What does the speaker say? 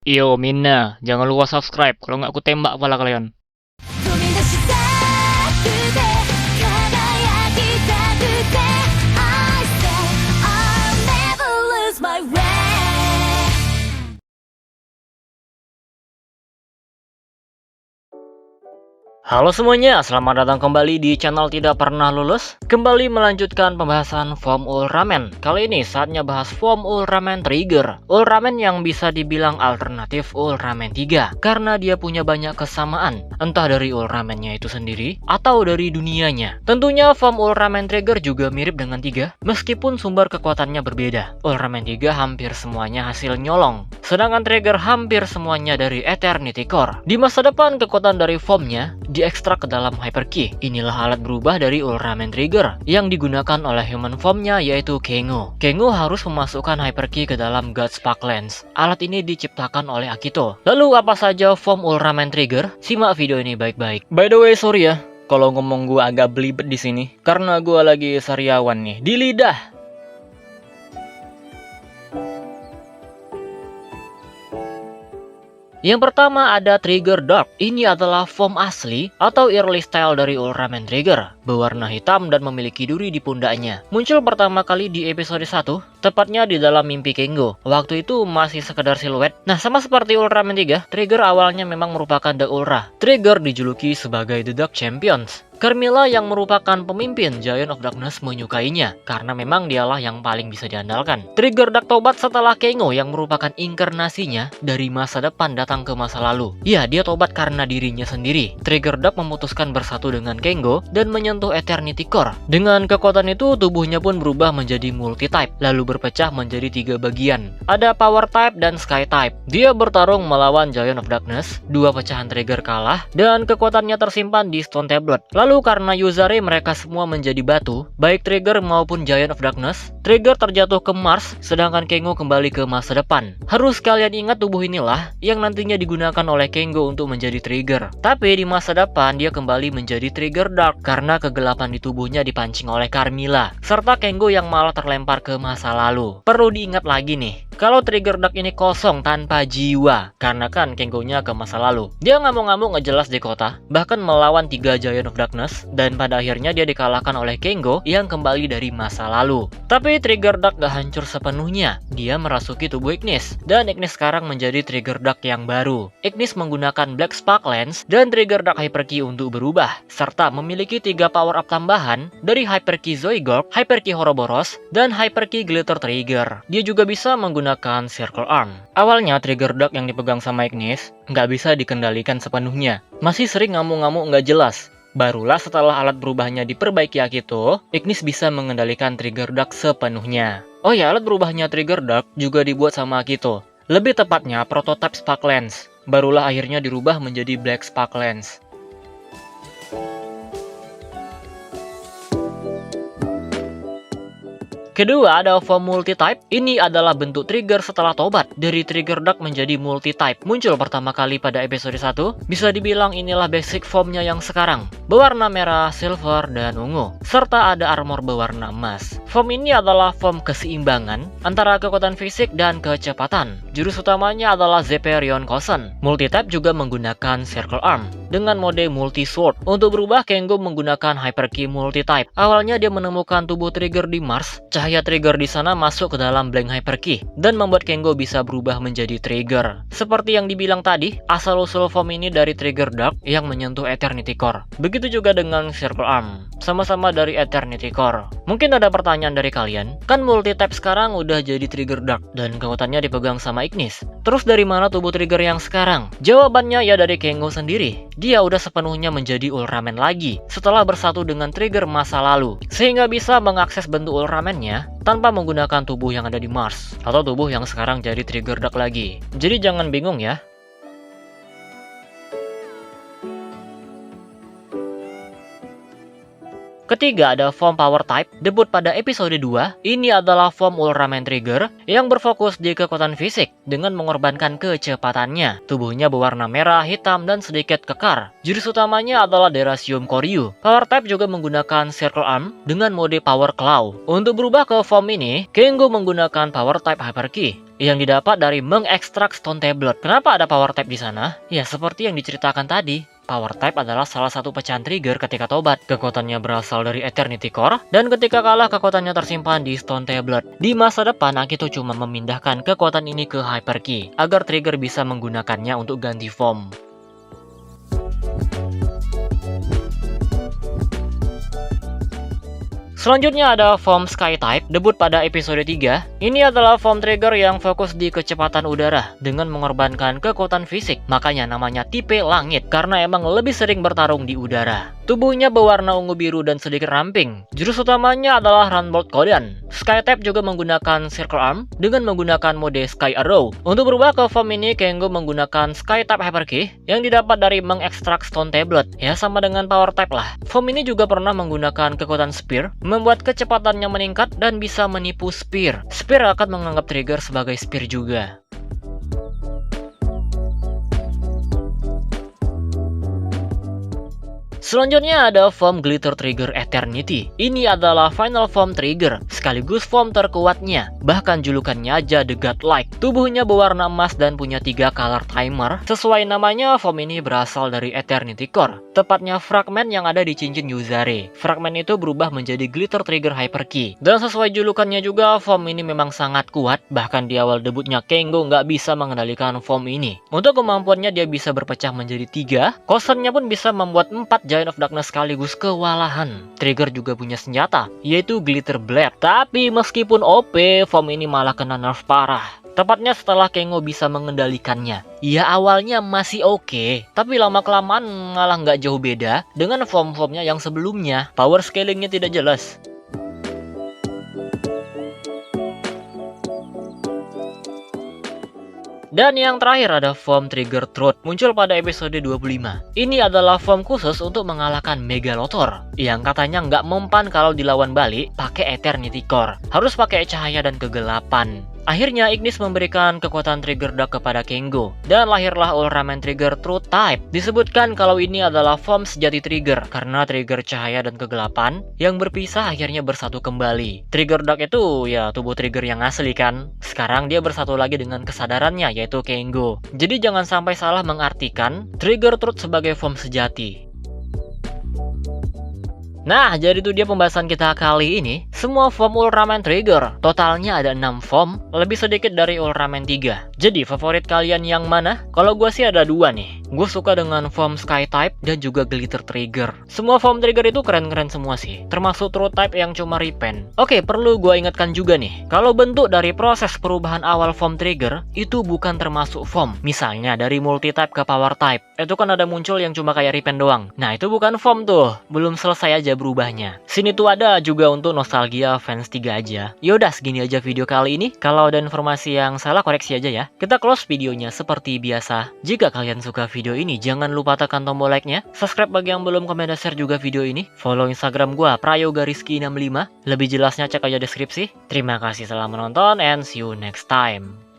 Yo Mina, jangan lupa subscribe, kalau nggak aku tembak kepala kalian. 飛び出したくて輝きたくて I say I'll never lose my way. Halo semuanya, selamat datang kembali di channel Tidak Pernah Lulus. Kembali melanjutkan pembahasan form Ultraman. Kali ini saatnya bahas form Ultraman Trigger. Ultraman yang bisa dibilang alternatif Ultraman 3 karena dia punya banyak kesamaan, entah dari Ultraman-nya itu sendiri atau dari dunianya. Tentunya form Ultraman Trigger juga mirip dengan 3 meskipun sumber kekuatannya berbeda. Ultraman 3 hampir semuanya hasil nyolong, sedangkan Trigger hampir semuanya dari Eternity Core. Di masa depan kekuatan dari formnya diekstrak ke dalam Hyperkey. Inilah alat berubah dari Ultraman Trigger yang digunakan oleh human formnya, yaitu Kengo. Kengo harus memasukkan Hyperkey ke dalam God Spark Lens. Alat ini diciptakan oleh Akito. Lalu apa saja form Ultraman Trigger? Simak video ini baik-baik. By the way, sorry ya kalau ngomong gua agak belibet di sini karena gua lagi sariawan nih di lidah. Yang pertama ada Trigger Dark. Ini adalah form asli atau early style dari Ultraman Trigger, berwarna hitam dan memiliki duri di pundaknya. Muncul pertama kali di episode 1, tepatnya di dalam mimpi Kengo. Waktu itu masih sekedar siluet. Nah, sama seperti Ultraman 3, Trigger awalnya memang merupakan The Ultra. Trigger dijuluki sebagai The Dark Champions. Carmilla yang merupakan pemimpin Giant of Darkness menyukainya karena memang dialah yang paling bisa diandalkan. Trigger Dark tobat setelah Kengo yang merupakan inkarnasinya dari masa depan datang ke masa lalu. Ya, dia tobat karena dirinya sendiri. Trigger Dark memutuskan bersatu dengan Kengo dan menyentuh Eternity Core. Dengan kekuatan itu, tubuhnya pun berubah menjadi multi-type, lalu berpecah menjadi 3 bagian. Ada Power Type dan Sky Type. Dia bertarung melawan Giant of Darkness, 2 pecahan Trigger kalah, dan kekuatannya tersimpan di Stone Tablet. Lalu karena Yuzare mereka semua menjadi batu, baik Trigger maupun Giant of Darkness, Trigger terjatuh ke Mars, sedangkan Kengo kembali ke masa depan. Harus kalian ingat tubuh inilah yang nantinya digunakan oleh Kengo untuk menjadi Trigger. Tapi di masa depan dia kembali menjadi Trigger Dark karena kegelapan di tubuhnya dipancing oleh Carmilla, serta Kengo yang malah terlempar ke masa lalu. Perlu diingat lagi nih, kalau Trigger Dark ini kosong tanpa jiwa, karena kan Kengo-nya ke masa lalu. Dia ngamuk-ngamuk ngejelas di kota, bahkan melawan 3 Giant of Darkness, dan pada akhirnya dia dikalahkan oleh Kengo yang kembali dari masa lalu. Tapi Trigger Dark gak hancur sepenuhnya. Dia merasuki tubuh Ignis, dan Ignis sekarang menjadi Trigger Dark yang baru. Ignis menggunakan Black Spark Lens dan Trigger Dark Hyperkey untuk berubah, serta memiliki 3 power up tambahan dari Hyperkey Zoigorg, Hyperkey Ouroboros, dan Hyperkey Glitter Trigger. Dia juga bisa menggunakan Circle Arm. Awalnya Trigger Dark yang dipegang sama Ignis nggak bisa dikendalikan sepenuhnya, masih sering ngamuk-ngamuk nggak jelas. Barulah setelah alat berubahnya diperbaiki Akito, Ignis bisa mengendalikan Trigger Dark sepenuhnya. Oh ya, alat berubahnya Trigger Dark juga dibuat sama Akito. Lebih tepatnya prototype Spark Lens. Barulah akhirnya dirubah menjadi Black Spark Lens. Kedua ada form multi-type. Ini adalah bentuk Trigger setelah tobat. Dari Trigger Dark menjadi multi-type. Muncul pertama kali pada episode 1. Bisa dibilang inilah basic formnya yang sekarang. Berwarna merah, silver, dan ungu. Serta ada armor berwarna emas. Form ini adalah form keseimbangan antara kekuatan fisik dan kecepatan. Jurus utamanya adalah Zepherion Cousin. Multi-type juga menggunakan Circle Arm dengan mode multi-sword. Untuk berubah, Kengo menggunakan Hyperkey multi-type. Awalnya dia menemukan tubuh Trigger di Mars. Cahaya Trigger di sana masuk ke dalam blank Hyperkey dan membuat Kengo bisa berubah menjadi Trigger. Seperti yang dibilang tadi, asal-usul form ini dari Trigger Dark yang menyentuh Eternity Core. Begitu juga dengan Circle Arm, sama-sama dari Eternity Core. Mungkin ada pertanyaan dari kalian, kan multi-type sekarang udah jadi Trigger Dark dan kekuatannya dipegang sama Ignis. Terus dari mana tubuh Trigger yang sekarang? Jawabannya ya dari Kengo sendiri. Dia udah sepenuhnya menjadi Ultraman lagi setelah bersatu dengan Trigger masa lalu, sehingga bisa mengakses bentuk Ultraman-nya tanpa menggunakan tubuh yang ada di Mars atau tubuh yang sekarang jadi Trigger Dark lagi. Jadi jangan bingung ya. Ketiga ada form Power Type, debut pada episode 2. Ini adalah form Ultraman Trigger yang berfokus di kekuatan fisik dengan mengorbankan kecepatannya. Tubuhnya berwarna merah, hitam, dan sedikit kekar. Jurus utamanya adalah Derasium Koryu. Power Type juga menggunakan Circle Arm dengan mode Power Claw. Untuk berubah ke form ini, Kengo menggunakan Power Type Hyperkey. yang didapat dari mengekstrak Stone Tablet. Kenapa ada power type di sana? Ya seperti yang diceritakan tadi. Power type adalah salah satu pecahan trigger ketika tobat. Kekuatannya berasal dari Eternity Core, dan ketika kalah kekuatannya tersimpan di Stone Tablet. Di masa depan, Akito cuma memindahkan kekuatan ini ke Hyper Key, agar trigger bisa menggunakannya untuk ganti form. Selanjutnya ada form Sky Type, debut pada episode 3. Ini adalah form trigger yang fokus di kecepatan udara dengan mengorbankan kekuatan fisik. Makanya namanya tipe langit, karena emang lebih sering bertarung di udara. Tubuhnya berwarna ungu biru dan sedikit ramping. Jurus utamanya adalah Runbolt Kodan. Sky Type juga menggunakan Circle Arm dengan menggunakan mode Sky Arrow. Untuk berubah ke form ini, Kengo menggunakan Sky Type Hyper Key yang didapat dari mengekstrak Stone Tablet. Ya sama dengan Power Type lah. Form ini juga pernah menggunakan kekuatan Spear, membuat kecepatannya meningkat dan bisa menipu Spear. Spear akan menganggap trigger sebagai Spear juga. Selanjutnya ada form Glitter Trigger Eternity. Ini adalah final form trigger, sekaligus form terkuatnya. Bahkan julukannya aja The Godlike. Tubuhnya berwarna emas dan punya 3 color timer. Sesuai namanya, form ini berasal dari Eternity Core, tepatnya fragmen yang ada di cincin Yuzare. Fragmen itu berubah menjadi Glitter Trigger Hyper Key. Dan sesuai julukannya juga, form ini memang sangat kuat. Bahkan di awal debutnya, Kengo nggak bisa mengendalikan form ini. Untuk kemampuannya, dia bisa berpecah menjadi 3. Kosennya pun bisa membuat 4 Giant of Darkness sekaligus kewalahan. Trigger juga punya senjata, yaitu Glitter Blade. Tapi meskipun OP, form ini malah kena nerf parah. Tepatnya setelah Kengo bisa mengendalikannya. Ya awalnya masih oke, tapi lama-kelamaan malah nggak jauh beda dengan form-formnya yang sebelumnya. Power scalingnya tidak jelas. Dan yang terakhir ada form Trigger Truth, muncul pada episode 25. Ini adalah form khusus untuk mengalahkan Megalothor, yang katanya nggak mempan kalau dilawan balik pakai Eternity Core. Harus pakai cahaya dan kegelapan. Akhirnya Ignis memberikan kekuatan Trigger Dark kepada Kengo, dan lahirlah Ultraman Trigger Truth Type. Disebutkan kalau ini adalah form sejati Trigger, karena Trigger cahaya dan kegelapan yang berpisah akhirnya bersatu kembali. Trigger Dark itu ya tubuh Trigger yang asli kan. Sekarang dia bersatu lagi dengan kesadarannya, yaitu Kengo. Jadi jangan sampai salah mengartikan Trigger Truth sebagai form sejati. Nah, jadi itu dia pembahasan kita kali ini. Semua form Ultraman Trigger, totalnya ada 6 form, lebih sedikit dari Ultraman 3. Jadi, favorit kalian yang mana? Kalau gue sih ada 2 nih. Gue suka dengan form Sky Type dan juga Glitter Trigger. Semua form Trigger itu keren-keren semua sih, termasuk True Type yang cuma repaint. Oke, perlu gue ingatkan juga nih, kalau bentuk dari proses perubahan awal form Trigger, itu bukan termasuk form. Misalnya, dari Multi-Type ke Power Type, itu kan ada muncul yang cuma kayak repaint doang. Nah, itu bukan form tuh, belum selesai aja berubahnya. Sini tuh ada juga untuk nostalgia fans 3 aja. Yaudah, segini aja video kali ini. Kalau ada informasi yang salah, koreksi aja ya. Kita close videonya seperti biasa. Jika kalian suka video ini, jangan lupa tekan tombol like-nya. Subscribe bagi yang belum, komen dan share juga video ini. Follow Instagram gua, Prayoga Rizky 65. Lebih jelasnya cek aja deskripsi. Terima kasih telah menonton and see you next time.